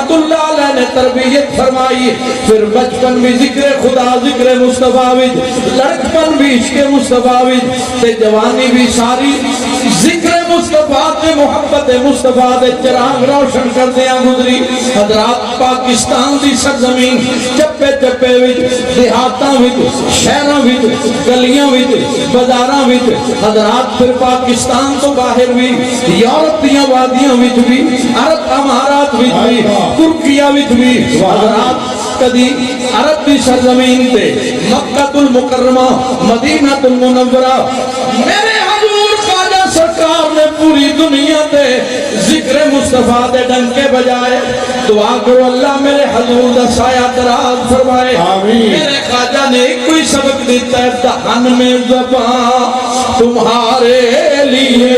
رحمت اللہ علیہ نے تربیت فرمائی. پھر بچپن بھی ذکر خدا ذکر مصطفیٰ وچ, لڑکپن بھی عشق مصطفیٰ وچ, تے جوانی بھی ساری ذکر مصطفیٰ تے محبت مصطفیٰ دے چراغ روشن کردیاں گزری. حضرات پاکستان دی سرزمین چپے چپے وچ, دیہاتاں وچ, شہراں وچ, گلیاں وچ, بازاراں وچ, حضرات پھر پاکستان تو باہر بھی, یورپ دیاں وادیاں وچ بھی, عرب امارات وچ بھی, ترکیہ وچ بھی, حضرات کدی عرب دی سرزمین تے مکہ المکرمہ مدینہ المنورہ میرے حضور خواجہ سرکار نے پوری دنیا تے ذکر مصطفیٰ دے ڈنکے بجائے. دعا کرو اللہ میرے حضور دا سایہ دراز فرمائے. میرے خواجہ نے ایک کوئی سبق دیتا ہے, دہن میں زبان تمہارے لیے